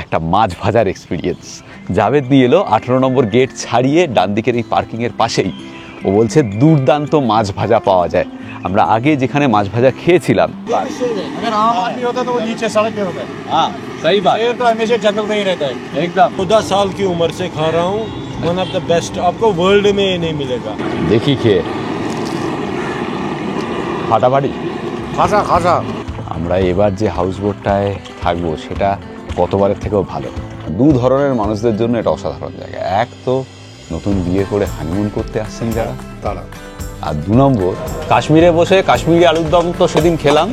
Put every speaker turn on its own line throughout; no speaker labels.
একটা মাছ ভাজার এক্সপিরিয়েন্স। জাভেদ নিয়ে এলো 18 নম্বর গেট ছাড়িয়ে ডান দিকের এই পার্কিংয়ের পাশেই। ও বলছে দুর্দান্ত মাছ ভাজা পাওয়া যায়। আমরা আগে যেখানে মাছ ভাজা খেয়েছিলাম,
एकदम 14 साल की उम्र से खा रहा हूँ, वन ऑफ द बेस्ट, आपको वर्ल्ड में ये नहीं मिलेगा।
দেখি খেয়ে ফাটাফাটি
খাসা খাসা।
আমরা এবার যে হাউস বোটটায় থাকবো সেটা গতবারের থেকেও ভালো। দু ধরনের মানুষদের জন্য এটা অসাধারণ জায়গা। এক তো নতুন বিয়ে করে হানিমুন করতে আসছেন যারা
তারা,
আর 2 নম্বর কাশ্মীরে বসে কাশ্মীরি আলুর দম তো সেদিন খেলাম,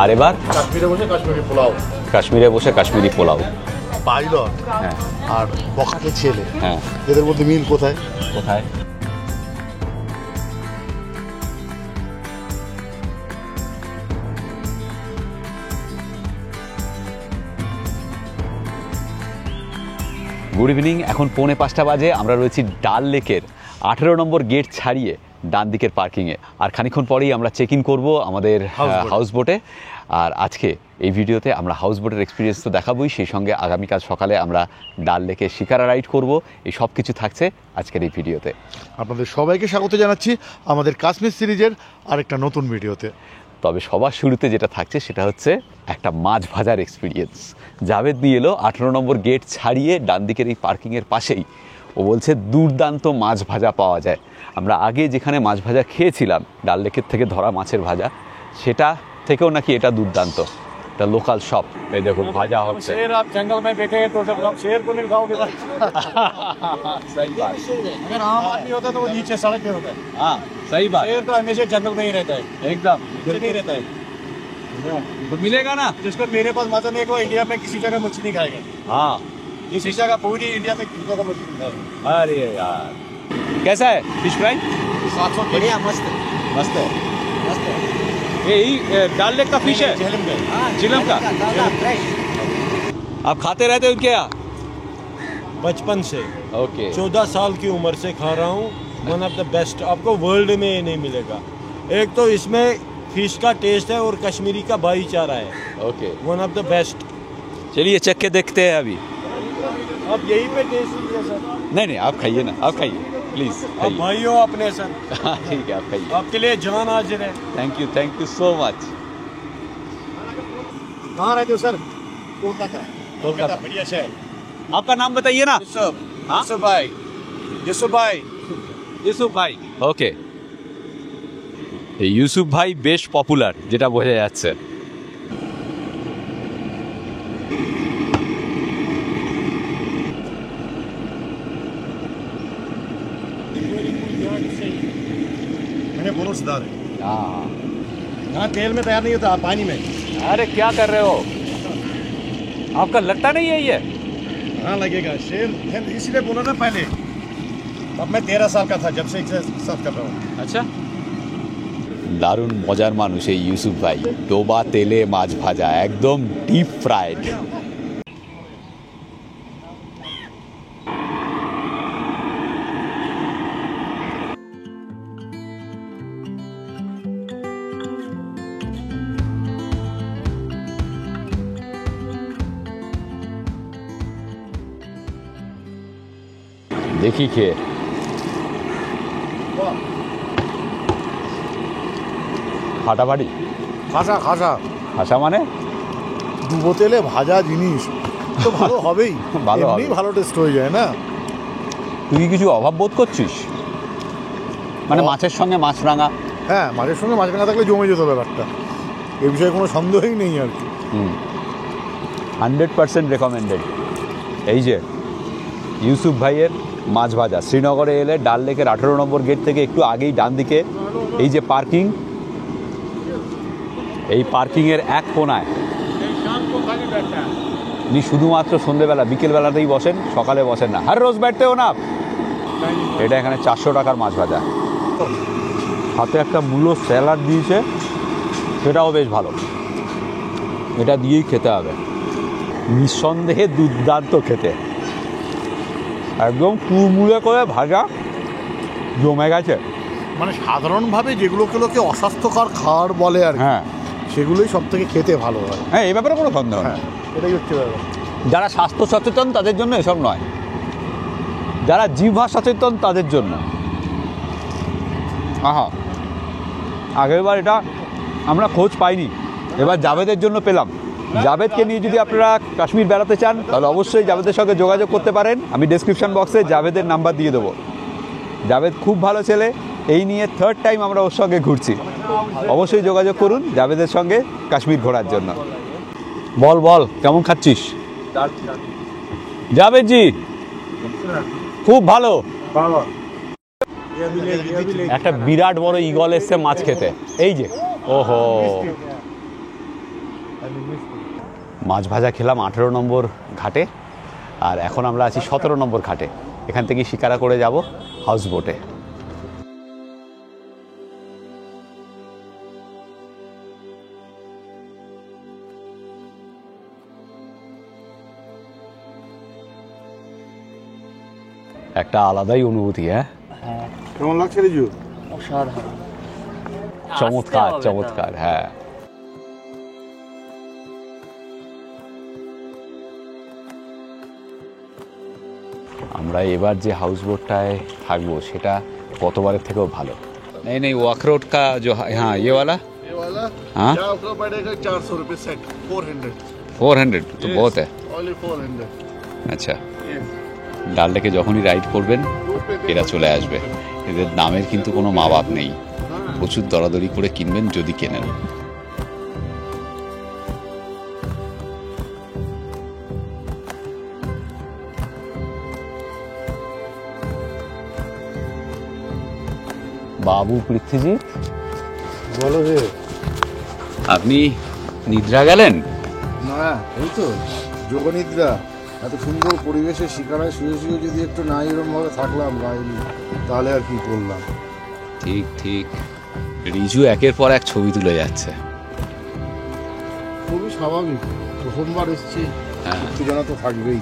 আর এবার
কাশ্মীরে বসে কাশ্মীরি পোলাও,
কাশ্মীরে বসে কাশ্মীরি পোলাও।
পাইলট
হ্যাঁ
আর বখাটে ছেলে,
হ্যাঁ,
এদের মধ্যে মিল কোথায়?
কোথায়? গুড ইভিনিং, এখন 4:45 বাজে। আমরা রয়েছি ডাল লেকের 18 নম্বর গেট ছাড়িয়ে ডান দিকের পার্কিংয়ে। আর খানিক্ষণ পরেই আমরা চেক ইন করবো আমাদের হাউস বোটে। আর আজকে এই ভিডিওতে আমরা হাউস বোটের এক্সপিরিয়েন্স তো দেখাবোই, সেই সঙ্গে আগামীকাল সকালে আমরা ডাল লেকে শিকারা রাইড করব। এই সব কিছু থাকছে আজকের এই ভিডিওতে।
আপনাদের সবাইকে স্বাগত জানাচ্ছি আমাদের কাশ্মীর সিরিজের আরেকটা নতুন ভিডিওতে।
তবে সবার শুরুতে যেটা থাকছে সেটা হচ্ছে একটা মাছ ভাজার এক্সপিরিয়েন্স। জাভেদ নিয়ে এলো 18 নম্বর গেট ছাড়িয়ে ডান দিকের এই পার্কিংয়ের পাশেই। ও বলছে দুর্দান্ত মাছ ভাজা পাওয়া যায়। আমরা আগে যেখানে মাছ ভাজা খেয়েছিলাম ডাল লেকের থেকে ধরা মাছের ভাজা, সেটা থেকেও নাকি এটা দুর্দান্ত। এটা লোকাল শপ। এই দেখুন ভাজা হচ্ছে।
शेर आप जंगल में देखेंगे तो सब शेर को नहीं खाओगे।
सही बात।
अगर आम आदमी होता तो वो नीचे सड़क पे होता है।
हाँ सही बात।
शेर तो हमेशा जंगल में ही रहता है,
एकदम
नीचे नहीं रहता है।
तो मिलेगा ना।
जिसको मेरे पास मजा नहीं है, वो इंडिया में किसी जगह मछली नहीं खाएगा।
हाँ
इस जगह पूरी इंडिया में किसी जगह मछली नहीं खाएगा।
अरे यार, कैसा है फिश फ्राई?
700 बढ़िया, मस्त
मस्त है।
मस्त है।
यही डाल लेक का फिश है,
झेलम का।
झिलम का। आप खाते रहते हो क्या?
बचपन से
ओके
14 साल की उम्र से खा रहा हूँ, वन ऑफ द बेस्ट, आपको वर्ल्ड में ये नहीं मिलेगा। एक तो इसमें फिश का टेस्ट है और कश्मीरी का भाईचारा है,
okay.
One of the best.
चलिए चख के देखते हैं अभी।
अब यही पे टेस्ट लीजिए सर।
नहीं नहीं, आप खाइए ना, आप खाइए प्लीज
अब
खाइए।
भाई हो अपने सर,
हाँ ठीक है, आप खाइए।
आपके लिए जान हाजिर है।
Thank you so much.
कहाँ रहते हो सर? कोलकाता।
कोलकाता।
बढ़िया शहर।
आपका नाम बताइए ना।
यूसुफ।
हाँ?
यूसुफ भाई। यूसुफ भाई।
ইউসুফ ভাই। ওকে, এই ইউসুফ ভাই বেশ পপুলার, যেটা বোঝা যাচ্ছে।
मैंने बोलो सुधार
हाँ,
यहाँ तेल में तैयार नहीं होता, पानी में।
अरे क्या कर रहे हो? आपका लगता नहीं है ये?
हाँ लगेगा, शेर इसीलिए बोला ना पहले। अब मैं 13 साल का था जब से एक्सरसाइज कर रहा हूँ।
আচ্ছা, দারুণ মজার মানুষ এই ইউসুফ ভাই। ডোবা তেলে মাছ ভাজা, একদম ডিপ ফ্রাইড। দেখি খেয়ে ফাটাফাটি।
খাসা খাসা।
ভাষা মানে
ডুবো তেলে ভাজা জিনিস তো ভালো হবেই,
ভালো হবে।
এমনি ভালো টেস্ট হয়ে যায় না।
তুই কিছু অভাব বোধ করছিস? মানে মাছের সঙ্গে মাছ রাঙা।
হ্যাঁ, মাছের সঙ্গে মাছ রাঙা থাকলে জমে যেত ব্যাপারটা, এ বিষয়ে কোনো সন্দেহই নেই আর কি।
100% রেকমেন্ডেড। এই যে ইউসুফ ভাইয়ের মাছ ভাজা। শ্রীনগরে এলে ডাল লেকের 18 নম্বর গেট থেকে একটু আগেই ডান দিকে এই যে পার্কিং, এই পার্কিংয়ের এক কোনায় উনি শুধুমাত্র সন্ধ্যেবেলা বিকেলবেলাতেই বসেন, সকালে বসেন না। হর রোজ बैठते हो না? এটা এখানে 400 টাকার মাছ ভাজা। হাতে একটা মূলো স্যালাড দিয়েছে, সেটাও বেশ ভালো। এটা দিয়েই খেতে হবে, নিঃসন্দেহে দুর্দান্ত খেতে। একদম কুড়মুড়ে করে ভাজা, জমে গেছে।
মানে সাধারণভাবে যেগুলোকে লোকে অস্বাস্থ্যকর খাবার বলে আর কি,
হ্যাঁ
সেগুলোই সব থেকে খেতে ভালো হয়।
হ্যাঁ, এই ব্যাপারে কোনো সন্দেহ নেই।
হ্যাঁ, এটাই হচ্ছে ব্যাপার।
যারা স্বাস্থ্য সচেতন তাদের জন্য এসব নয়, যারা জিহ্বা সচেতন তাদের জন্য। আহা, আগেরবার এটা আমরা খোঁজ পাইনি, এবার জাভেদের জন্য পেলাম। জাভেদকে নিয়ে যদি আপনারা কাশ্মীর বেড়াতে চান তাহলে অবশ্যই জাভেদের সঙ্গে যোগাযোগ করতে পারেন। আমি ডেসক্রিপশন বক্সে জাভেদের নাম্বার দিয়ে দেবো। জাভেদ খুব ভালো ছেলে, এই নিয়ে 3rd টাইম আমরা ওর সঙ্গে ঘুরছি। অবশ্যই যোগাযোগ করুন জাভেদের সঙ্গে কাশ্মীর ঘোরার জন্য। বল বল, কেমন খাচ্ছিস? জাভেদ জি খুব ভালো। একটা বিরাট বড় ঈগল এসছে মাছ খেতে, এই যে। ওহো, মাছ ভাজা খেলাম 18 নম্বর ঘাটে, আর এখন আমরা আছি 17 নম্বর ঘাটে। এখান থেকে শিকারা করে যাব হাউস বোটে। একটা আলাদাই অনুভূতি। হ্যাঁ,
কেমন লাগছে রিজু?
চমৎকার চমৎকার। হ্যাঁ, আমরা এবার যে হাউস বোটটায় থাকবো সেটা গতবারের থেকেও ভালো। नहीं नहीं, वो अखरोट का जो, हाँ ये वाला हाँ
आपको पड़ेगा 400 रुपये सेट, 400।
400 तो बहुत है।
ओनली 400।
আচ্ছা, ডাল লেকে যখনই রাইড করবেন এরা চলে আসবে। এদের দামের কিন্তু কোনো মা বাপ নেই, প্রচুর দরাদরি করে কিনবেন যদি কেনেন। বাবু পৃথ্বীজিৎ,
বলো রে।
আপনি নিদ্রা গেলেন?
না, এই তো যোগনিদ্রা। এত সুন্দর পরিবেশে শিকারায় শুয়ে শুয়ে যদি একটু না এরমভাবে থাকলাম গাইনি, তাহলে আর কি করলাম।
ঠিক ঠিক, রিজু একের পর এক ছবি তুলে যাচ্ছে।
খুবই স্বাভাবিক, প্রথমবার এসছি,
হ্যাঁ,
উত্তেজনা তো থাকবেই।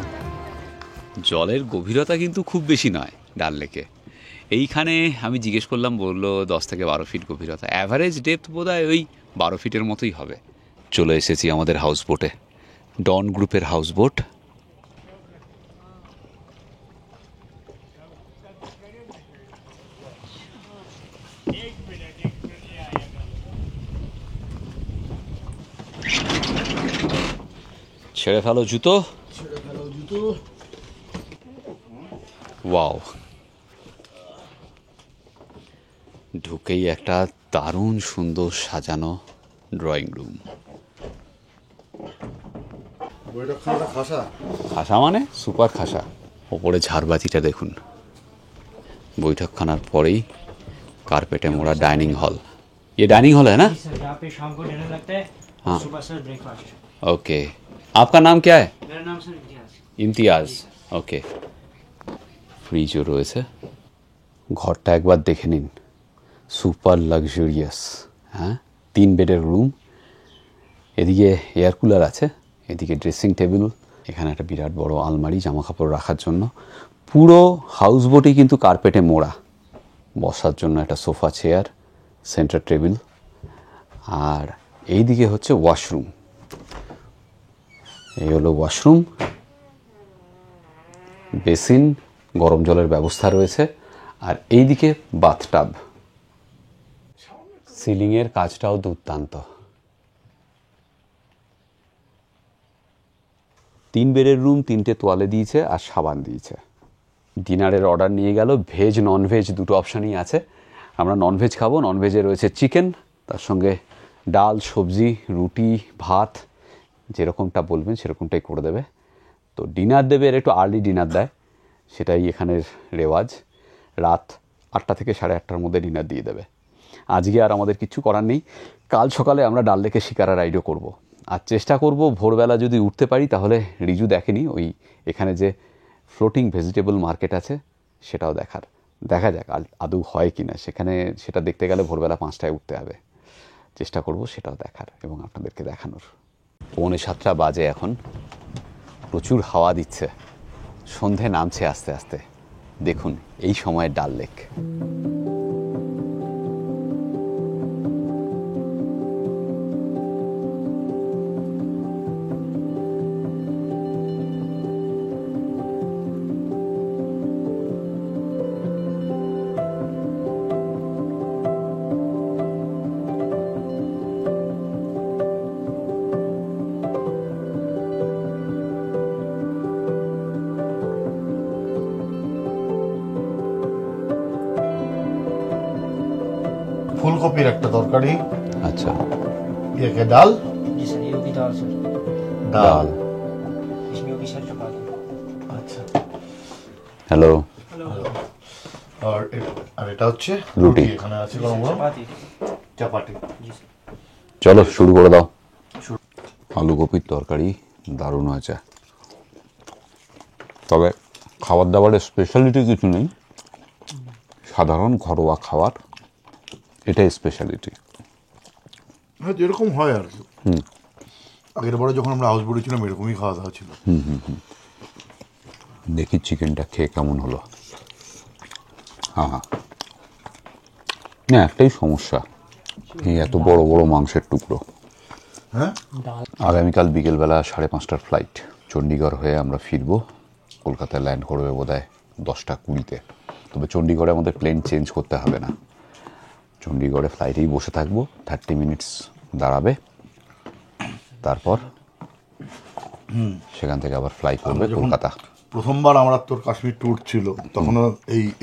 জলের গভীরতা কিন্তু খুব বেশি নয় ডাল লেকে। এইখানে আমি জিজ্ঞেস করলাম, বললো 10 থেকে 12 ফিট গভীরতা। অ্যাভারেজ ডেপথ বোধহয় ওই 12 ফিটের মতোই হবে। চলে এসেছি আমাদের হাউস বোটে, ডন গ্রুপের হাউস বোট। ছেড়ে ফেলো জুতো। ওয়াও, ঢুকেই একটা দারুণ সুন্দর সাজানো ড্রয়িং রুম।
খাসা
খাসা মানে সুপার খাসা। ওপরে ঝাড়বাতিটা দেখুন। বৈঠকখানার পরেই কার্পেটে মোড়া ডাइनिंग हॉल। ये डाइनिंग हॉल है ना?
यहाँ पे शाम को डिनर लगता है,
हाँ।
सुबह सर ब्रेकफास्ट।
ओके, आपका नाम क्या है?
मेरा नाम सर इम्तियाज।
ইমতিয়াজ। ওকে, ফ্রিজও রয়েছে। ঘরটা একবার দেখে নিন, সুপার লাক্সারিয়াস। হ্যাঁ, 3 বেডের রুম। এদিকে এয়ার কুলার আছে, এদিকে ড্রেসিং টেবিল, এখানে একটা বিরাট বড় আলমারি জামা কাপড় রাখার জন্য। পুরো হাউস বোটই কিন্তু কার্পেটে মোড়া। বসার জন্য একটা সোফা চেয়ার, সেন্টার টেবিল, আর এইদিকে হচ্ছে ওয়াশরুম। এই হলো ওয়াশরুম, বেসিন, গরম জলের ব্যবস্থা রয়েছে, আর এইদিকে বাথটাব। সিলিংয়ের কাজটাও দুর্দান্ত। 3 বেডের রুম, 3টে তোয়ালে দিয়েছে আর সাবান দিয়েছে। ডিনারের অর্ডার নিয়ে গেল, ভেজ ননভেজ দুটো অপশানই আছে। আমরা ননভেজ খাবো। ননভেজে রয়েছে চিকেন, তার সঙ্গে ডাল, সবজি, রুটি, ভাত, যেরকমটা বলবেন সেরকমটাই করে দেবে। তো ডিনার দেবে, এর একটু আর্লি ডিনার দেয়, সেটাই এখানের রেওয়াজ। রাত 8টা থেকে 8:30টার মধ্যে ডিনার দিয়ে দেবে। আজকে আর আমাদের কিছু করার নেই, কাল সকালে আমরা ডাল লেকে শিকারা রাইডও করব। আর চেষ্টা করব ভোরবেলা যদি উঠতে পারি, তাহলে রিজু দেখেনি ওই এখানে যে ফ্লোটিং ভেজিটেবল মার্কেট আছে সেটাও দেখার। দেখা যাক আদৌ হয় কি না সেখানে, সেটা দেখতে গেলে ভোরবেলা 5টায় উঠতে হবে। চেষ্টা করব সেটাও দেখার এবং আপনাদেরকে দেখানোর। 6:45 বাজে এখন, প্রচুর হাওয়া দিচ্ছে, সন্ধে নামছে আস্তে আস্তে। দেখুন এই সময় ডাল লেক।
ফুলকপির একটা তরকারি,
আচ্ছা
ये क्या दाल
जी सर ये होगी दाल सर
दाल
इसमें होगी सर चपाती
আচ্ছা
হ্যালো
আর এটা হচ্ছে
রুটি।
এখানে আছে গরম গরম
चपाती
চাপাটি।
जी सर
চলো শুরু করে দাও। আলু কপির তরকারি দারুণ হয়েছে, তবে খাবার দাবারের স্পেশালিটি কিছু নেই, সাধারণ ঘরোয়া খাবার, এটাই স্পেশালিটি।
হ্যাঁ যেরকম হয় আর কি। আগের বারে যখন আমরা হাউস বোটে ছিলাম এরকমই খাওয়া দাওয়া ছিল।
দেখি চিকেনটা খেয়ে কেমন হলো। হ্যাঁ না, একটাই সমস্যা, এই এত বড় বড় মাংসের টুকরো।
হ্যাঁ
আগামীকাল বিকেলবেলা 5:30টার ফ্লাইট, চণ্ডীগড় হয়ে আমরা ফিরবো, কলকাতায় ল্যান্ড করবে বোধহয় 10:20-তে। তবে চণ্ডীগড়ে আমাদের প্লেন চেঞ্জ করতে হবে না, চণ্ডীগড়ে ফ্লাইটেই বসে থাকবো, 30 মিনিটস দাঁড়াবে, তারপর সেখান থেকে আবার ফ্লাই করবে
আমরা যখন
কলকাতা।
প্রথমবার আমরা তোর কাশ্মীর ট্যুর ছিল তখনও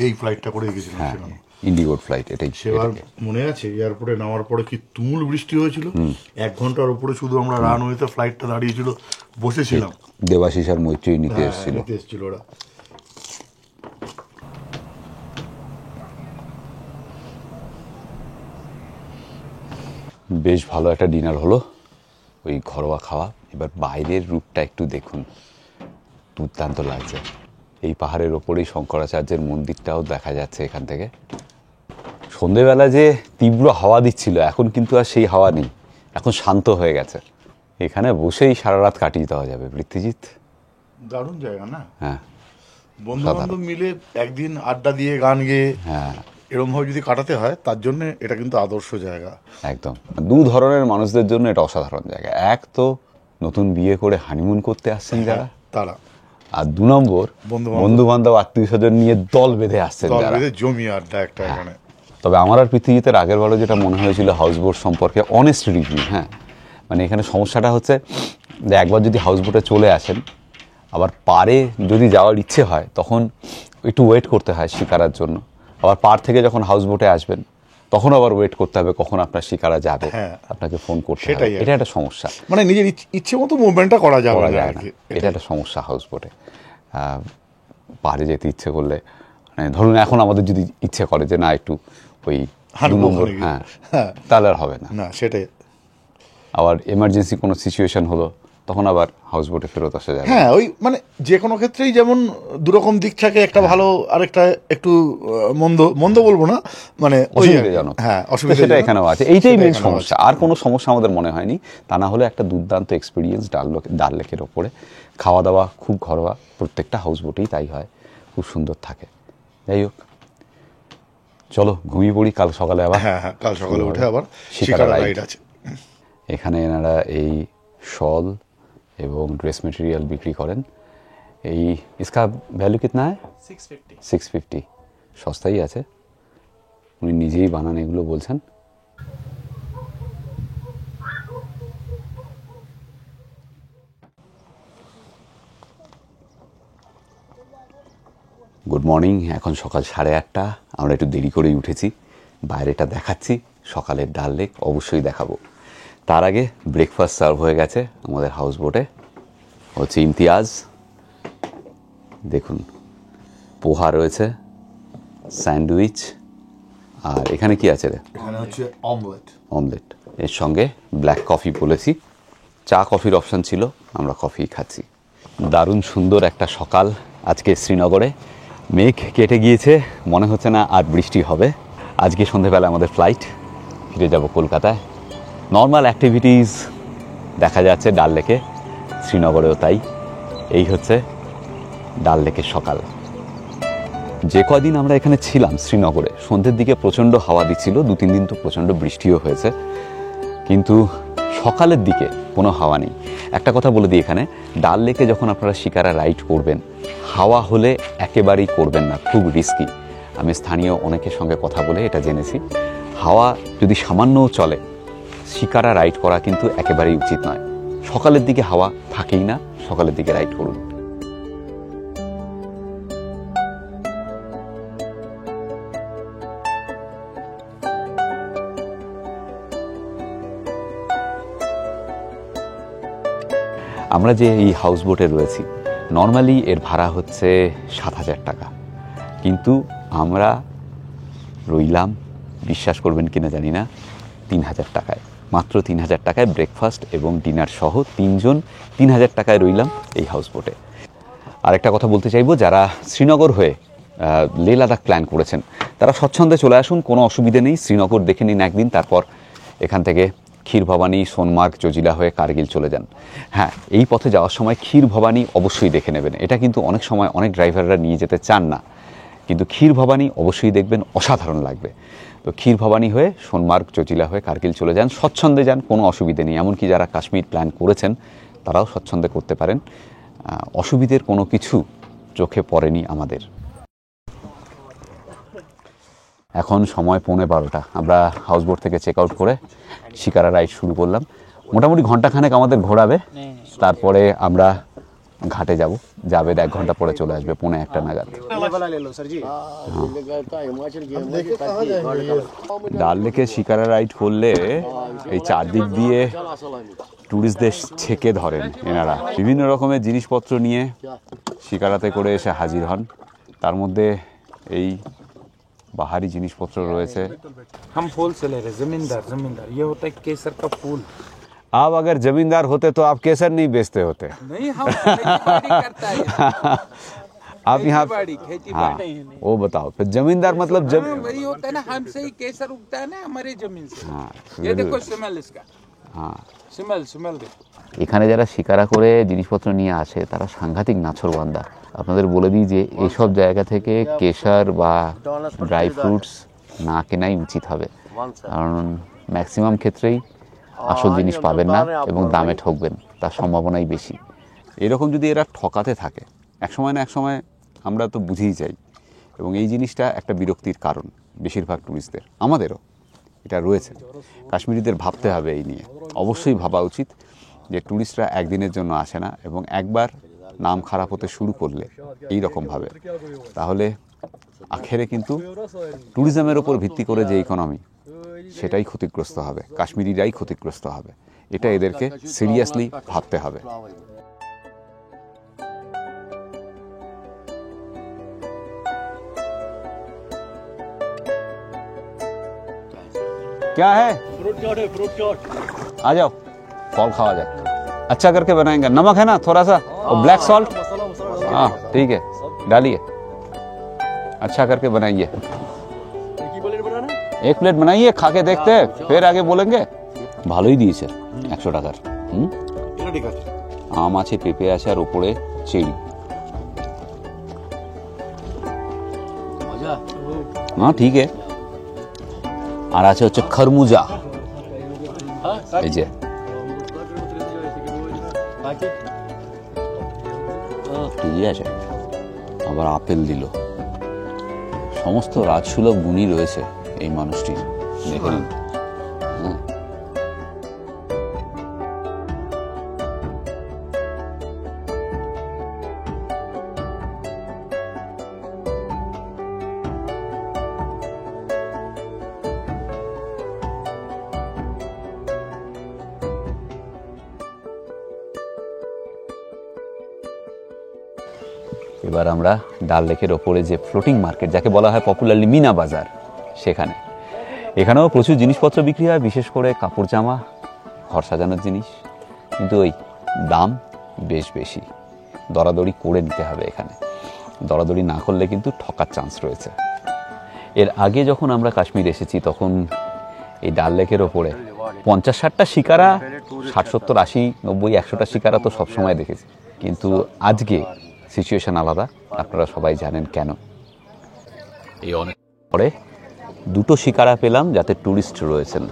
এই ফ্লাইটটা করে গেছিলাম
হ্যাঁ,
সেখানে।
ইন্ডিগোর ফ্লাইট এটাই।
সেবার মনে আছে এয়ারপোর্টে নামার পরে কি তুমুল বৃষ্টি হয়েছিল, 1 ঘন্টার উপরে শুধু আমরা রানওয়েতে ফ্লাইটটা দাঁড়িয়েছিল, বসেছিলাম।
দেবাশিস আর মৈত্রী নিতে
হ্যাঁ,
এসেছিল।
নিতে এসেছিল ওরা।
বেশ ভালো একটা ডিনার হলো, ওই ঘরোয়া খাওয়া। এবার বাইরের রূপটা একটু দেখুন, দুর্দান্ত লাগছে। এই পাহাড়ের ওপরেই শঙ্করাচার্যের মন্দিরটাও দেখা যাচ্ছে এখান থেকে। সন্ধেবেলা যে তীব্র হাওয়া দিচ্ছিল, এখন কিন্তু আর সেই হাওয়া নেই, এখন শান্ত হয়ে গেছে। এখানে বসেই সারা রাত কাটিয়ে দেওয়া যাবে। পৃথ্বীজিৎ,
দারুণ জায়গা না?
হ্যাঁ
বন্ধু বান্ধব মিলে একদিন আড্ডা দিয়ে গান গেয়ে
হ্যাঁ
এরকম ভাবে যদি কাটাতে হয়, তার জন্য এটা কিন্তু আদর্শ জায়গা।
একদম। দু ধরনের মানুষদের জন্য এটা অসাধারণ জায়গা। এক তো নতুন বিয়ে করে হানিমুন করতে আসছেন যারা,
তারা,
আর 2 নম্বর
বন্ধু-বান্ধব।
বন্ধু বান্ধব আত্মীয় স্বজন নিয়ে দল বেঁধে আসছেন
দল
যারা।
বেঁধে জমি আড্ডা একটা এখানে।
তবে আমার আর পৃথ্বীজিতের আগের বারও যেটা মনে হয়েছিল হাউসবোট সম্পর্কে, অনেস্ট রিভিউ, হ্যাঁ, মানে এখানে সমস্যাটা হচ্ছে যে একবার যদি হাউসবোটে চলে আসেন, আবার পারে যদি যাওয়ার ইচ্ছে হয় তখন একটু ওয়েট করতে হয় শিকারার জন্য। আবার পার থেকে যখন হাউসবোটে আসবেন তখন আবার ওয়েট করতে হবে কখন আপনার শিকারা যাবে,
হ্যাঁ।
আপনাকে ফোন করতে হবে।
সেটাই আর কি।
এটা একটা সমস্যা,
মানে নিজের ইচ্ছে মতো মুভমেন্টটা করা যাবে
করা
না
যায়
আর
না,
কি।
এটা একটা সমস্যা হাউসবোটে। পাহাড়ে যেতে ইচ্ছে করলে, মানে ধরুন এখন আমাদের যদি ইচ্ছে করে যে না একটু ওই 2 নম্বর,
ওখানে গিয়ে।
হ্যাঁ,
হ্যাঁ।
তাহলে আর হবে না।
না সেটাই।
আবার এমার্জেন্সি কোনো সিচুয়েশন হলো তখন আবার হাউসবোটে ফেরত আসা যাবে।
হ্যাঁ ওই মানে যে কোনো ক্ষেত্রেই যেমন দুরকম দিক থাকে, একটা ভালো আরেকটা একটু মন্দ বলবো না, মানে ওই আর কি।
অসুবিধাজনক।
হ্যাঁ
তো
অসুবিধা
সেটা এখানেও আছে, এইটাই মেন সমস্যা। আর কোনো সমস্যা আমাদের মনে হয়নি। তা না হলে একটা দুর্দান্ত এক্সপিরিয়েন্স ডাল লেকের ওপরে। খাওয়া দাওয়া খুব ঘরোয়া, প্রত্যেকটা হাউসবোটেই তাই হয়, খুব সুন্দর থাকে। যাই হোক, চলো ঘুমিয়ে পড়ি, কাল সকালে আবার।
হ্যাঁ হ্যাঁ, কাল সকালে উঠে আবার
শিকারা
শিকারা
রাইড
রাইড আছে।
এখানে এনারা এই শল এবং ড্রেস মেটেরিয়াল বিক্রি করেন। এই ইসকা ভ্যালু কিতনা হয়? 650। সস্তাই আছে, উনি নিজেই বানান এগুলো বলছেন। গুড মর্নিং, এখন সকাল 8:30। আমরা একটু দেরি করেই উঠেছি, বাইরেটা দেখাচ্ছি, সকালের ডাল লেক অবশ্যই দেখাবো। তার আগে ব্রেকফাস্ট সার্ভ হয়ে গেছে আমাদের হাউসবোটে। হচ্ছে ইমতিয়াজ, দেখুন পোহা রয়েছে, স্যান্ডউইচ, আর এখানে কি আছে রে?
এখানে হচ্ছে অমলেট।
অমলেট, এর সঙ্গে ব্ল্যাক কফি বলেছি। চা কফির অপশান ছিল, আমরা কফি খাচ্ছি। দারুণ সুন্দর একটা সকাল আজকে শ্রীনগরে। মেঘ কেটে গিয়েছে, মনে হচ্ছে না আর বৃষ্টি হবে। আজকে সন্ধেবেলা আমাদের ফ্লাইট, ফিরে যাব কলকাতায়। নর্মাল অ্যাক্টিভিটিস দেখা যাচ্ছে ডাল লেকে, শ্রীনগরেও তাই। এই হচ্ছে ডাল লেকের সকাল। যে কদিন আমরা এখানে ছিলাম শ্রীনগরে, সন্ধ্যের দিকে প্রচণ্ড হাওয়া দিচ্ছিল, 2-3 দিন তো প্রচণ্ড বৃষ্টিও হয়েছে, কিন্তু সকালের দিকে কোনো হাওয়া নেই। একটা কথা বলে দিই, এখানে ডাল লেকে যখন আপনারা শিকারা রাইড করবেন, হাওয়া হলে একেবারেই করবেন না, খুব রিস্কি। আমি স্থানীয় অনেকের সঙ্গে কথা বলে এটা জেনেছি, হাওয়া যদি সামান্যও চলে, শিকারা রাইড করা কিন্তু একেবারেই উচিত নয়। সকালের দিকে হাওয়া থাকেই না, সকালের দিকে রাইড করুন। আমরা যে এই হাউস বোটে রয়েছি নর্মালি এর ভাড়া হচ্ছে 7,000 টাকা, কিন্তু আমরা রইলাম, বিশ্বাস করবেন কিনা জানি না, 3,000 টাকায়, মাত্র 3,000 টাকায় ব্রেকফাস্ট এবং ডিনার সহ 3 জন 3,000 টাকায় রইলাম এই হাউস বোটে। আরেকটা কথা বলতে চাইবো, যারা শ্রীনগর হয়ে লেহ লাদাখ প্ল্যান করেছেন তারা স্বচ্ছন্দে চলে আসুন, কোনো অসুবিধে নেই। শ্রীনগর দেখে নিন একদিন, তারপর এখান থেকে ক্ষীর ভবানী, সোনমার্গ, জজিলা হয়ে কার্গিল চলে যান। হ্যাঁ, এই পথে যাওয়ার সময় ক্ষীর ভবানী অবশ্যই দেখে নেবেন। এটা কিন্তু অনেক সময় অনেক ড্রাইভাররা নিয়ে যেতে চান না, কিন্তু ক্ষীর ভবানী অবশ্যই দেখবেন, অসাধারণ লাগবে। তো ক্ষীর ভবানী হয়ে সোনমার্গ, জজিলা হয়ে কার্গিল চলে যান, স্বচ্ছন্দে যান, কোনো অসুবিধে নেই। এমনকি যারা কাশ্মীর প্ল্যান করেছেন তারাও স্বচ্ছন্দে করতে পারেন, অসুবিধের কোনো কিছু চোখে পড়েনি আমাদের। এখন সময় 12:15, আমরা হাউসবোট থেকে চেক আউট করে শিকারা রাইড শুরু করলাম। মোটামুটি ঘন্টাখানেক আমাদের ঘোরাবে, তারপরে আমরা ঘাটে যাব। জাভেদ 1 ঘন্টা পরে চলে আসবে, 1:45 নাগাদ। ডাল লেকে শিকারা রাইড করলে এই চারদিক দিয়ে ট্যুরিস্টদের ছেকে ধরেন এনারা, বিভিন্ন রকমের জিনিসপত্র নিয়ে শিকারাতে করে এসে হাজির হন। তার মধ্যে এই বাহারি জিনিসপত্র রয়েছে।
हम फूल सेलर है, जमींदार ये होता है केसर का फूल।
आप अगर जमींदार होते तो आप केसर नहीं बेचते होते।
नहीं, हम खेती-बाड़ी करता है।
आप यहाँ
खेती
हाँ,
बाड़ी
वो बताओ फिर जमींदार मतलब
वही होता है ना, हमसे ही केसर उगता है ना हमारी जमीन से।
हाँ,
ये देखो स्मेल इसका,
हाँ।
स्मेल देखो।
এখানে যারা শিকারা করে জিনিসপত্র নিয়ে আসে তারা সাংঘাতিক নাছোড়বান্দা। আপনাদের বলে দিই যে এইসব জায়গা থেকে কেশর বা ড্রাই ফ্রুটস না কেনাই উচিত হবে, কারণ ম্যাক্সিমাম ক্ষেত্রেই আসল জিনিস পাবেন না এবং দামে ঠকবেন, তার সম্ভাবনাই বেশি। এরকম যদি এরা ঠকাতে থাকে এক সময় না এক সময় আমরা তো বুঝেই যাই, এবং এই জিনিসটা একটা বিরক্তির কারণ বেশিরভাগ টুরিস্টদের, আমাদেরও এটা রয়েছে। কাশ্মীরিদের ভাবতে হবে এই নিয়ে, অবশ্যই ভাবা উচিত যে ট্যুরিস্টরা একদিনের জন্য আসে না, এবং একবার নাম খারাপ হতে শুরু করলে এই রকমভাবে, তাহলে আখেরে কিন্তু ট্যুরিজমের ওপর ভিত্তি করে যে ইকোনমি, সেটাই ক্ষতিগ্রস্ত হবে, কাশ্মীরিরাই ক্ষতিগ্রস্ত হবে। এটা এদেরকে সিরিয়াসলি ভাবতে হবে। क्या है? फ्रूट चाट। आ जाओ, फल खावा जाए। अच्छा करके बनाएंगे, नमक है ना थोड़ा सा, और ब्लैक सॉल्ट, हाँ ठीक है, डालिए, अच्छा करके बनाइए। 1 प्लेट बनाइए, खा के देखते हैं, फिर आगे बोलेंगे। ভালোই দিয়েছে 100 টাকার। আম আছে, পেঁপে আছে, আর উপরে চেরি। হ্যাঁ ঠিক আছে। আর আছে হচ্ছে খরমুজা, এই যে ঠিক আছে, আবার আপেল দিল। সমস্ত রাজসুলভ গুণই রয়েছে এই মানুষটির, দেখে নিন। এবার আমরা ডাল লেকের ওপরে যে ফ্লোটিং মার্কেট, যাকে বলা হয় পপুলারলি মিনা বাজার, সেখানে, এখানেও প্রচুর জিনিসপত্র বিক্রি হয়, বিশেষ করে কাপড় জামা, ঘর সাজানোর জিনিস, কিন্তু ওই দাম বেশ বেশি, দরাদরি করে নিতে হবে এখানে। দরাদরি না করলে কিন্তু ঠকার চান্স রয়েছে। এর আগে যখন আমরা কাশ্মীর এসেছি তখন এই ডাল লেকের ওপরে 50-60টা শিকারা, 60-70, 80, 90, 100টা শিকারা তো সবসময় দেখেছি, কিন্তু আজকে সিচুয়েশন আলাদা। আপনারা সবাই জানেন কেন। এই অনেক পরে 2টো শিকারা পেলাম যাতে ট্যুরিস্ট রয়েছেন।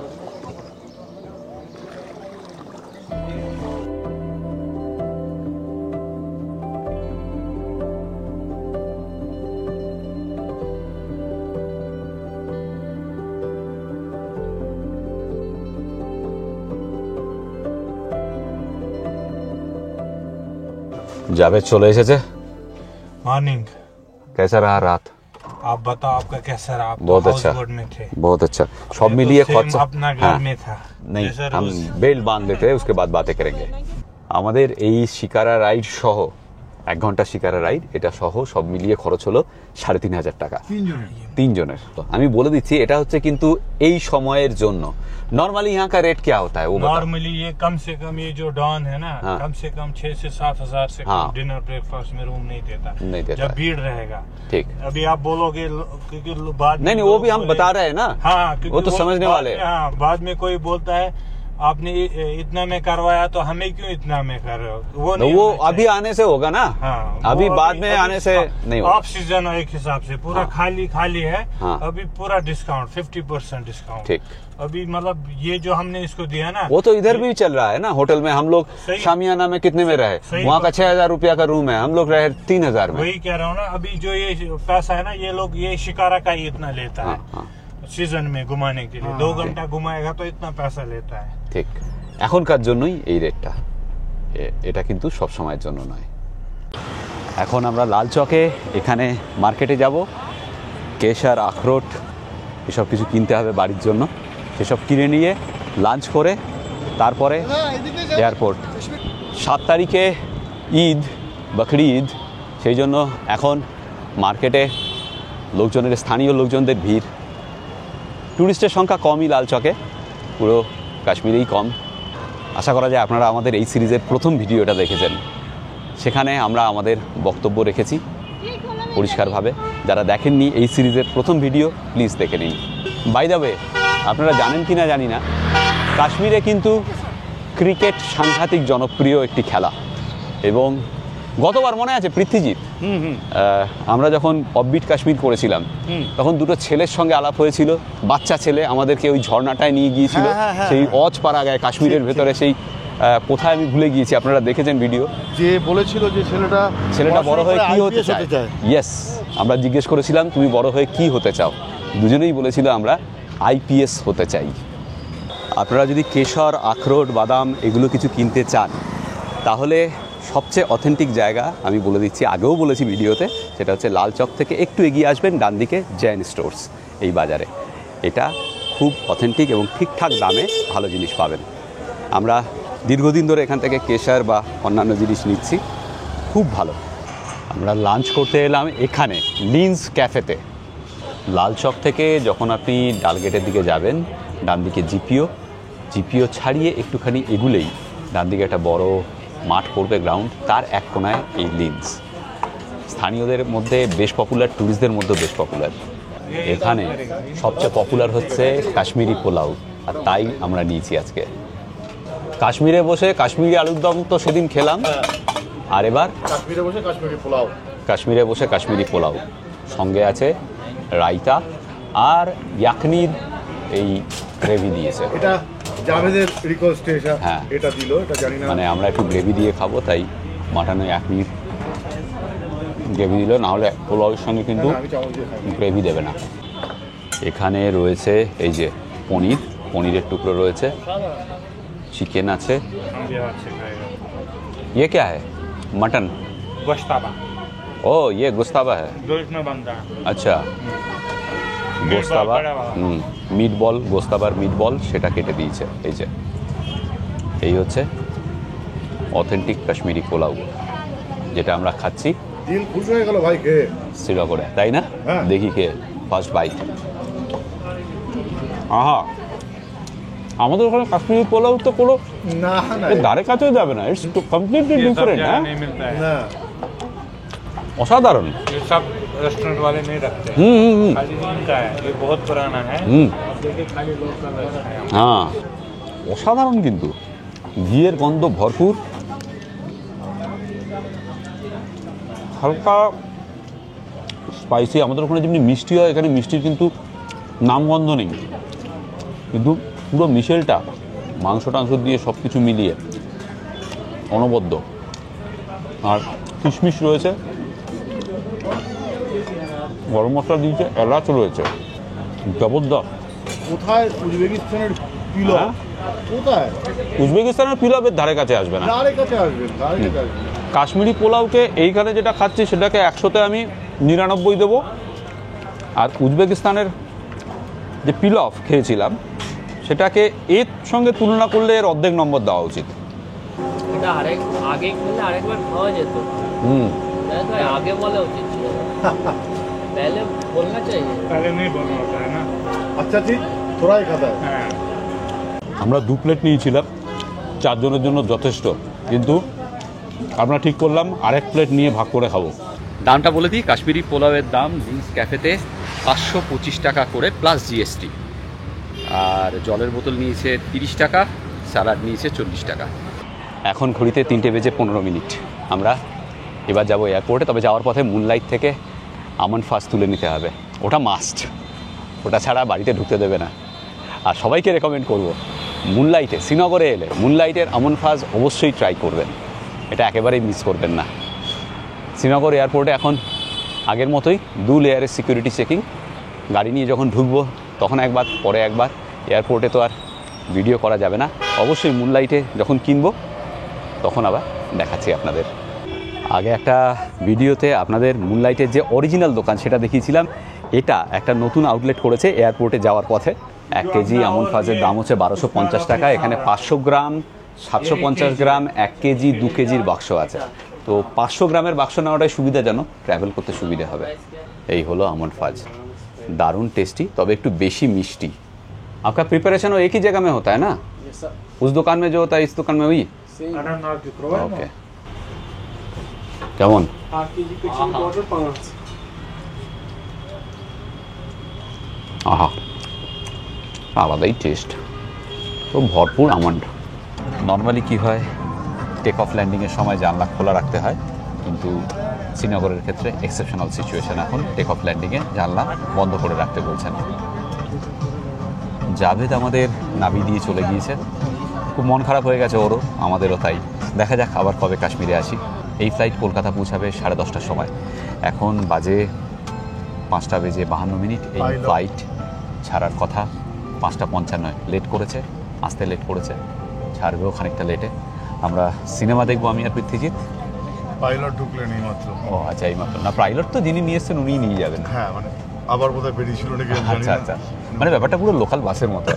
জাভেদ চলে এসেছে।
मॉर्निंग,
कैसा रहा रात?
आप बताओ आपका कैसा रहा? आप
बहुत
तो
अच्छा,
हाउस बोट में थे।
बहुत अच्छा। सब मिलिए
सेम
खर्चा
अपना घर में था।
नहीं,
जैसा
हम
रोज।
बेल्ट बांध लेते हैं, उसके बाद बातें करेंगे। আমাদের এই শিকারা রাইড সহ 1 ঘন্টা শিকারা রাইড এটা সহ সব মিলিয়ে খরচ হলো 3,500 টাকা তিনজনের। তো আমি বলে দিচ্ছি এটা হচ্ছে কিন্তু এই সময়ের জন্য। नॉर्मली यहाँ का रेट क्या होता है वो बताओ।
नॉर्मली ये कम से कम ये जो डॉन है ना,
हाँ।
कम से कम 6 से 7 हजार से
हाँ।
कम डिनर ब्रेकफास्ट में रूम नहीं देता
नहीं देता
जब
है।
भीड़ रहेगा।
ठीक।
अभी आप बोलोगे क्योंकि बाद में
नहीं वो
लोग
भी हम
बोले-
बता रहे हैं ना।
हाँ, क्योंकि
वो तो समझने
बाद
वाले
में-
हैं।
हाँ, बाद में कोई बोलता है आपने इतना में करवाया तो हमें क्यों इतना में कर रहे हो, वो
तो
नहीं
वो
होना
अभी
चाहिए।
आने से होगा ना।
हाँ,
अभी
वो
बाद में आने से नहीं होगा।
ऑफ सीजन एक हिसाब से पूरा
हाँ।
खाली है।
हाँ।
अभी पूरा डिस्काउंट 50% डिस्काउंट।
ठीक।
अभी मतलब ये जो हमने इसको दिया ना,
वो तो इधर भी चल रहा है ना। होटल में हम लोग
सही।
शामियाना में कितने में रहे,
सही
वहाँ का
बात।
6,000 रुपया का रूम है, हम लोग रहे 3,000 में।
वही कह रहा हूँ ना, अभी जो ये पैसा है ना, ये लोग ये शिकारा का ही इतना लेता
हाँ,
है
हाँ।
सीजन में घुमाने के लिए। 2 घंटा घुमाएगा तो इतना पैसा लेता है।
ঠিক এখনকার জন্যই এই রেটটা, এটা কিন্তু সব সময়ের জন্য নয়। এখন আমরা লাল চকে এখানে মার্কেটে যাব, কেশর আখরোট এসব কিছু কিনতে হবে বাড়ির জন্য। সেসব কিনে নিয়ে লাঞ্চ করে তারপরে এয়ারপোর্ট। 7 তারিখে ঈদ, বকরি ঈদ, সেই জন্য এখন মার্কেটে লোকজনের, স্থানীয় লোকজনদের ভিড়। ট্যুরিস্টের সংখ্যা কমই লাল চকে, পুরো কাশ্মীরেই কম। আশা করা যায় আপনারা আমাদের এই সিরিজের প্রথম ভিডিওটা দেখেছেন, সেখানে আমরা আমাদের বক্তব্য রেখেছি পরিষ্কারভাবে। যারা দেখেননি এই সিরিজের প্রথম ভিডিও, প্লিজ দেখে নিন। বাই দ্য ওয়ে, আপনারা জানেন কি না জানি না, কাশ্মীরে কিন্তু ক্রিকেট সাংঘাতিক জনপ্রিয় একটি খেলা। এবং গতবার মনে আছে পৃথ্বীজিৎ, আমরা যখন অফবিট কাশ্মীর করেছিলাম তখন দুটো ছেলের সঙ্গে আলাপ হয়েছিল। বাচ্চা ছেলে আমাদেরকে ওই ঝর্ণাটায় নিয়ে গিয়েছিল, সেই অজপাড়া গায়ে কাশ্মীরের ভেতরে, সেই কোথায় আমি ভুলে গিয়েছি, আপনারা দেখেছেন ভিডিও।
যে বলেছিল যে ছেলেটা
বড় হয়ে কি হতে চায়। ইয়েস, আমরা জিজ্ঞেস করেছিলাম তুমি বড় হয়ে কি হতে চাও, দুজনেই বলেছিল আমরা IPS হতে চাই। আপনারা যদি কেশর, আখরোট, বাদাম এগুলো কিছু কিনতে চান, তাহলে সবচেয়ে অথেন্টিক জায়গা আমি বলে দিচ্ছি, আগেও বলেছি ভিডিওতে, সেটা হচ্ছে লাল চক থেকে একটু এগিয়ে আসবেন, ডান দিকে জৈন স্টোর্স এই বাজারে। এটা খুব অথেন্টিক এবং ঠিকঠাক দামে ভালো জিনিস পাবেন। আমরা দীর্ঘদিন ধরে এখান থেকে কেশর বা অন্যান্য জিনিস নিচ্ছি, খুব ভালো। আমরা লাঞ্চ করতে এলাম এখানে লিন্স ক্যাফেতে। লাল চক থেকে যখন আপনি ডালগেটের দিকে যাবেন, ডান দিকে জিপিও ছাড়িয়ে একটুখানি এগুলেই ডান দিকে একটা বড় মাঠ পড়বে, গ্রাউন্ড, তার এক কোনায় এই লিন্স। স্থানীয়দের মধ্যে বেশ পপুলার, ট্যুরিস্টদের মধ্যে বেশ পপুলার। এখানে সবচেয়ে পপুলার হচ্ছে কাশ্মীরি পোলাও, আর তাই আমরা নিয়েছি আজকে। কাশ্মীরে বসে কাশ্মীরি আলুর দম তো সেদিন খেলাম, আর এবার
কাশ্মীরে বসে কাশ্মীরি পোলাও, সঙ্গে আছে রায়তা আর ইয়াকনির এই গ্রেভি দিয়েছে। এটা জাভেদের রিকোয়েস্টে
হ্যাঁ।
এটা দিল, এটা জানি না।
মানে আমরা একটু গ্রেভি দিয়ে খাবো, তাই মাটনে ইয়াকনির গ্রেভি দিল, নাহলে পোলাওয়ের সঙ্গে কিন্তু
আমি চামচ দিয়ে খাই।
গ্রেভি দেবে না। এখানে রয়েছে এই যে পনিরের টুকরো রয়েছে, চিকেন আছে। ये क्या है? मटन?
गोश्ताबा
ओ ये गोश्ताबा है।
जो इसमें बनता है।
अच्छा, গোস্তাবা, মিট বল, গোস্তাবার মিট বল, সেটা কেটে দিয়েছে। এই যে এই হচ্ছে অথেন্টিক কাশ্মীরি পোলাও, যেটা আমরা খাচ্ছি।
দিল খুশ হয়ে গেল ভাই খেয়ে।
শ্রীনগরে, তাই না?
হ্যাঁ।
দেখি কে ফার্স্ট বাইট। আহা, আমাদের ওখানে কাশ্মীরি পোলাও তো কোনো
না না
এর ধারে কাছেও যাবে না। ইটস কমপ্লিটলি
ये सब
ডিফারেন্ট।
जगह
হ্যাঁ,
नहीं मिलता है,
না
অসাধারণ।
ये सब रेस्टोरेंट वाले नहीं रखते हैं।
হুম।
खाली इनका है, ये बहुत पुराना है।
হুম,
अब देखिए खाली लोकल है।
হ্যাঁ, অসাধারণ কিন্তু, ঘিয়ের গন্ধ ভরপুর, হালকা স্পাইসি। আমাদের ওখানে যেমনি মিষ্টি হয়, এখানে মিষ্টির কিন্তু নামগন্ধ নেই, কিন্তু পুরো মিশেলটা মাংস টাংস দিয়ে সব কিছু মিলিয়ে অনবদ্য। আর কিশমিশ রয়েছে, গরম মশলা দিয়েছে, এলাচ রয়েছে, জবরদস্ত।
কোথায় উজবেকিস্তানের পিলো?
হ্যাঁ?
কোথায়?
উজবেকিস্তানের পিলাবের ধারে কাছে আসবে না।
ধারে কাছে আসবেন, ধারে কাছে আসবেন।
কাশ্মীরি পোলাওকে এইখানে যেটা খাচ্ছি সেটাকে 100-তে আমি 99 দেবো, আর উজবেকিস্তানের যে পিলফ খেয়েছিলাম সেটাকে এর সঙ্গে তুলনা করলে এর অর্ধেক নম্বর দেওয়া উচিত।
ওটা আগে খেলে আরেকবার খাওয়া যেত। তাই তো আগে বলা উচিত ছিল। पहले बोलना चाहिए।
पहले नहीं बोलना होता है ना।
अच्छा ठीक थोड़ा ही खाता है।
हाँ।
আমরা 2 প্লেট নিয়েছিলাম, 4 জনের জন্য যথেষ্ট, কিন্তু আমরা ঠিক করলাম আরেক প্লেট নিয়ে ভাগ করে খাবো। দামটা বলে দিই, কাশ্মীরি পোলাওয়ের দাম জিন্স ক্যাফেতে 525 টাকা করে প্লাস জিএসটি, আর জলের বোতল নিয়েছে 30 টাকা, স্যালাড নিয়েছে 40 টাকা। এখন ঘড়িতে 3:15 আমরা এবার যাব এয়ারপোর্টে। তবে যাওয়ার পথে মুনলাইট থেকে আমন্ড ফাজ তুলে নিতে হবে, ওটা মাস্ট, ওটা ছাড়া বাড়িতে ঢুকতে দেবে না। আর সবাইকে রেকমেন্ড করব, মুনলাইটে শ্রীনগরে এলে মুনলাইটের আমন্ড ফাজ অবশ্যই ট্রাই করবেন, এটা একেবারেই মিস করবেন না। শ্রীনগর এয়ারপোর্টে এখন আগের মতোই 2 লেয়ারের সিকিউরিটি চেকিং। গাড়ি নিয়ে যখন ঢুকবো তখন একবার, পরে একবার। এয়ারপোর্টে তো আর ভিডিও করা যাবে না, অবশ্যই মুনলাইটে যখন কিনবো তখন আবার দেখাচ্ছি আপনাদের। আগে একটা ভিডিওতে আপনাদের মুনলাইটের যে অরিজিনাল দোকান সেটা দেখিয়েছিলাম। এটা একটা নতুন আউটলেট করেছে এয়ারপোর্টে যাওয়ার পথে। 1 কেজি আমন্ড ফাজের দাম হচ্ছে 1250 টাকা। এখানে 500 গ্রাম, 750 গ্রাম, 1 কেজি, 2 কেজির বাক্স আছে। তো 500 গ্রামের বাক্স নেওয়াটাই সুবিধাজনক, ট্রাভেল করতে সুবিধা হবে। এই হলো আমন্ড ফাজ, দারুণ টেস্টি, তবে একটু বেশি মিষ্টি। आपका प्रिपरेशन वो एक ही जगह में होता है ना? उस दुकान में जो होता है इस दुकान में वही? ओके। কেমন? আহা, আলাদাই টেস্ট, খুব ভরপুর আমন্ড। নর্মালি কি হয়, টেক অফ ল্যান্ডিংয়ের সময় জানলা খোলা রাখতে হয়, কিন্তু শ্রীনগরের ক্ষেত্রে এক্সেপশনাল সিচুয়েশন, এখন টেক অফ ল্যান্ডিংয়ে জানলা বন্ধ করে রাখতে বলছেন। জাভেদ আমাদের নাভি দিয়ে চলে গিয়েছে, খুব মন খারাপ হয়ে গেছে ওরও, আমাদেরও তাই। দেখা যাক আবার কবে কাশ্মীরে আসি। এই ফ্লাইট কলকাতা পৌঁছাবে 10:30টার সময়, এখন বাজে 5:52। এই ফ্লাইট ছাড়ার কথা 5:55, লেট করেছে, আসতে লেট করেছে, ছাড়বেও খানিকটা লেটে। আমরা সিনেমা দেখবো আমি আর পৃথ্বীজিৎ।
পাইলট ঢুকলেন এই মাত্র।
ও আচ্ছা, এই মাত্র না, পাইলট তো যিনি নিয়ে এসছেন উনিই নিয়ে যাবেন।
হ্যাঁ মানে আবার বোধহয় বেরিয়েছিল নাকি আমি জানি
আচ্ছা
না।
আচ্ছা, মানে ব্যাপারটা পুরো লোকাল বাসের মতো।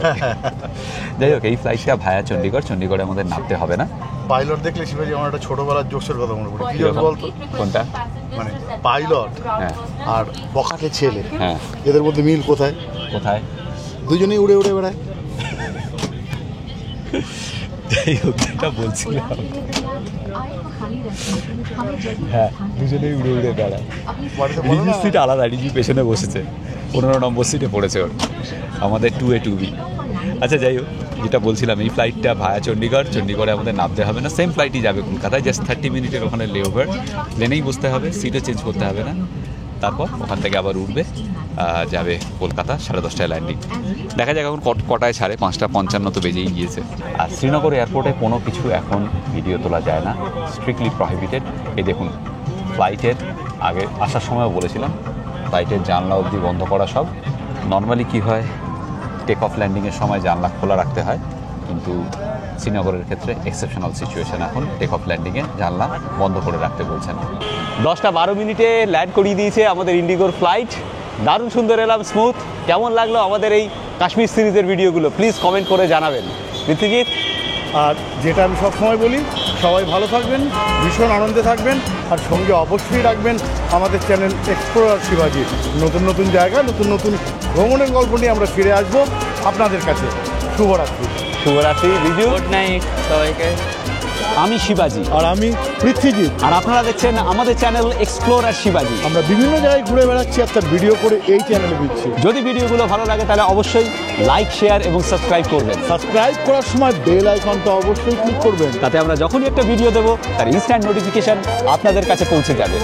যাই হোক, এই ফ্লাইটটা ভায়া চণ্ডীগড়, চণ্ডীগড়ে আমাদের নামতে হবে না।
পাইলট দেখলে শিবাজি আমার একটা ছোটবেলার জোশের কথা মনে পড়ে। কি জোশ বলতো?
কোনটা?
মানে পাইলট
হ্যাঁ
আর বখাটে ছেলে,
হ্যাঁ,
এদের মধ্যে মিল কোথায়?
কোথায়?
দুজনেই উড়ে উড়ে বেড়ায়।
যাই হোক, যেটা বলছিলাম, হ্যাঁ দুজনেই উড়ে উড়ে বেড়ায়।
বাড়িতে বলো
রিজু
না।
সিট আলাদা, রিজু পেছনে বসেছে, 15 নম্বর সিটে পড়েছে ওর, আমাদের 2A 2B। আচ্ছা যাই হোক, যেটা বলছিলাম, এই ফ্লাইটটা ভায়া চণ্ডীগড়, চণ্ডীগড়ে আমাদের নামতে হবে না, সেম ফ্লাইটই যাবে কলকাতায়, জাস্ট 30 মিনিটের ওখানে লেওভার, প্লেনেই বসতে হবে, সিটও চেঞ্জ করতে হবে না। তারপর ওখান থেকে আবার উঠবে, যাবে কলকাতা, 10:30টায় ল্যান্ডিং। দেখা যাক এখন কটায় ছাড়ে, 5:55 তো বেজেই গিয়েছে। আর শ্রীনগর এয়ারপোর্টে কোনো কিছু এখন ভিডিও তোলা যায় না, স্ট্রিক্টলি প্রহিবিটেড। এই দেখুন, ফ্লাইটের আগে আসার সময়ও বলেছিলাম, ফ্লাইটের জানলা অবধি বন্ধ করা সব। নর্মালি কি হয়, টেক অফ ল্যান্ডিংয়ের সময় জানলা খোলা রাখতে হয়, কিন্তু শ্রীনগরের ক্ষেত্রে এক্সেপশনাল সিচুয়েশন, এখন টেক অফ ল্যান্ডিংয়ে জানলা বন্ধ করে রাখতে বলছেন। 10:12 ল্যান্ড করিয়ে দিয়েছে আমাদের ইন্ডিগোর ফ্লাইট, দারুণ সুন্দর এলাম, স্মুথ। কেমন লাগলো আমাদের এই কাশ্মীর সিরিজের ভিডিওগুলো প্লিজ কমেন্ট করে জানাবেন। পৃথ্বীজিৎ,
আর যেটা আমি সবসময় বলি, সবাই ভালো থাকবেন, ভীষণ আনন্দে থাকবেন, আর সঙ্গে অবশ্যই রাখবেন আমাদের চ্যানেল এক্সপ্লোরার শিবাজি। নতুন নতুন জায়গা, নতুন নতুন ভ্রমণের গল্প নিয়ে আমরা ফিরে আসবো আপনাদের কাছে। শুভরাত্রি।
শুভরাত্রি রিজু।
গুড নাইট সবাইকে।
আমি শিবাজি,
আর আমি পৃথ্বীজিৎ।
আর আপনারা দেখছেন আমাদের চ্যানেল এক্সপ্লোরার শিবাজি।
আমরা বিভিন্ন জায়গায় ঘুরে বেড়াচ্ছি, একটা ভিডিও করে এই চ্যানেলে দিচ্ছি।
যদি ভিডিওগুলো ভালো লাগে তাহলে অবশ্যই লাইক, শেয়ার এবং সাবস্ক্রাইব করবেন।
সাবস্ক্রাইব করার সময় বেল আইকনটা অবশ্যই ক্লিক করবেন,
তাতে আমরা যখনই একটা ভিডিও দেবো তার ইনস্ট্যান্ট নোটিফিকেশন আপনাদের কাছে পৌঁছে যাবে।